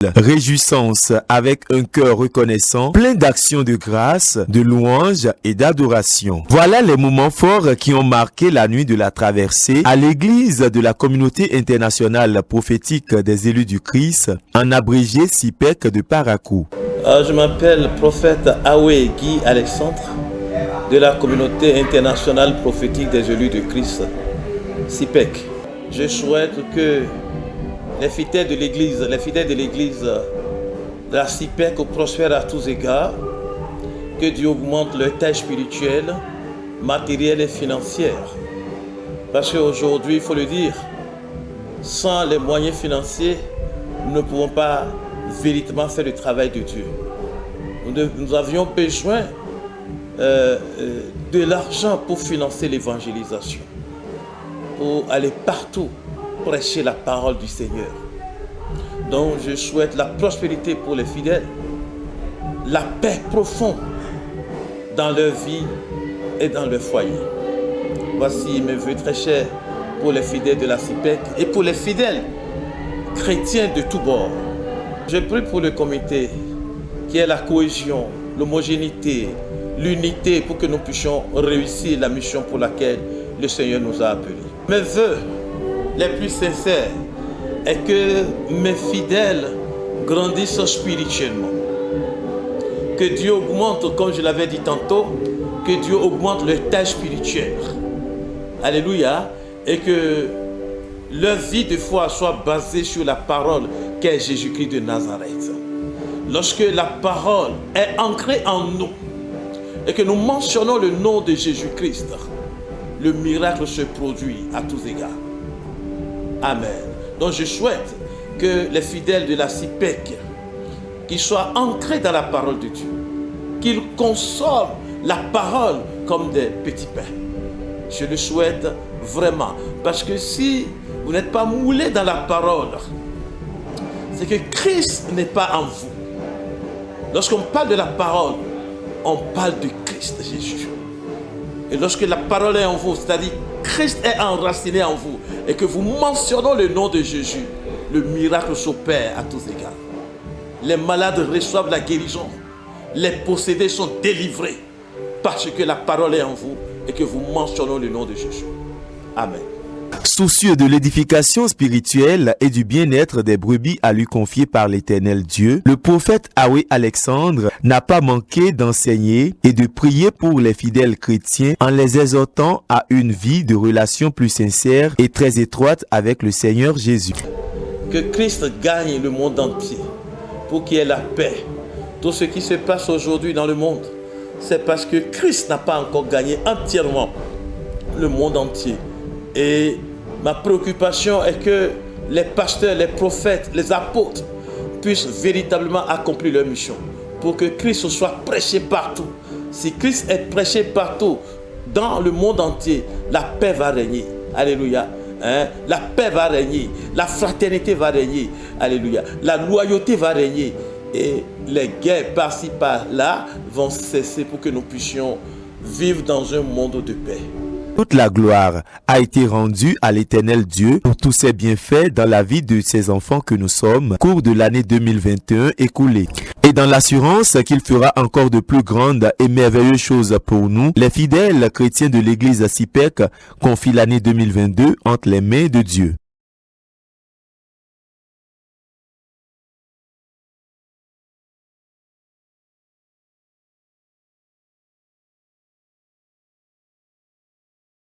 Réjouissance avec un cœur reconnaissant, plein d'actions de grâce, de louanges et d'adoration. Voilà les moments forts qui ont marqué la nuit de la traversée à l'église de la communauté internationale prophétique des élus du Christ, en abrégé CIPEC de Parakou. Je m'appelle prophète Awe Guy Alexandre de la communauté internationale prophétique des élus du Christ, CIPEC. Je souhaite que les fidèles de l'église de la CIPEC prospèrent à tous égards, que Dieu augmente leur taille spirituelle, matérielle et financière. Parce qu'aujourd'hui, il faut le dire, sans les moyens financiers, nous ne pouvons pas véritablement faire le travail de Dieu. Nous avions besoin de l'argent pour financer l'évangélisation, pour aller partout prêcher la parole du Seigneur. Donc je souhaite la prospérité pour les fidèles, la paix profonde dans leur vie et dans leur foyer. Voici mes vœux très chers pour les fidèles de la CIPEC et pour les fidèles chrétiens de tous bords. Je prie pour le comité qui ait la cohésion, l'homogénéité, l'unité pour que nous puissions réussir la mission pour laquelle le Seigneur nous a appelés. Mes vœux les plus sincères est que mes fidèles grandissent spirituellement. Que Dieu augmente, comme je l'avais dit tantôt, que Dieu augmente leur taille spirituelle. Alléluia. Et que leur vie de foi soit basée sur la parole qu'est Jésus-Christ de Nazareth. Lorsque la parole est ancrée en nous et que nous mentionnons le nom de Jésus-Christ, le miracle se produit à tous égards. Amen. Donc je souhaite que les fidèles de la CIPEC, qu'ils soient ancrés dans la parole de Dieu, qu'ils consomment la parole comme des petits pains. Je le souhaite vraiment. Parce que si vous n'êtes pas moulés dans la parole, c'est que Christ n'est pas en vous. Lorsqu'on parle de la parole, on parle de Christ Jésus. Et lorsque la parole est en vous, c'est-à-dire Christ est enraciné en vous, et que vous mentionnez le nom de Jésus, le miracle s'opère à tous égards. Les malades reçoivent la guérison, les possédés sont délivrés, parce que la parole est en vous, et que vous mentionnez le nom de Jésus. Amen. Soucieux de l'édification spirituelle et du bien-être des brebis à lui confier par l'Éternel Dieu, le prophète Awe Alexandre n'a pas manqué d'enseigner et de prier pour les fidèles chrétiens en les exhortant à une vie de relation plus sincère et très étroite avec le Seigneur Jésus. Que Christ gagne le monde entier pour qu'il y ait la paix. Tout ce qui se passe aujourd'hui dans le monde, c'est parce que Christ n'a pas encore gagné entièrement le monde entier. Et ma préoccupation est que les pasteurs, les prophètes, les apôtres puissent véritablement accomplir leur mission pour que Christ soit prêché partout. Si Christ est prêché partout dans le monde entier, la paix va régner. Alléluia. La paix va régner, la fraternité va régner. Alléluia. La loyauté va régner. Et les guerres par-ci par-là vont cesser pour que nous puissions vivre dans un monde de paix. Toute la gloire a été rendue à l'Éternel Dieu pour tous ses bienfaits dans la vie de ses enfants que nous sommes au cours de l'année 2021 écoulée. Et dans l'assurance qu'il fera encore de plus grandes et merveilleuses choses pour nous, les fidèles chrétiens de l'église CIPEC confient l'année 2022 entre les mains de Dieu.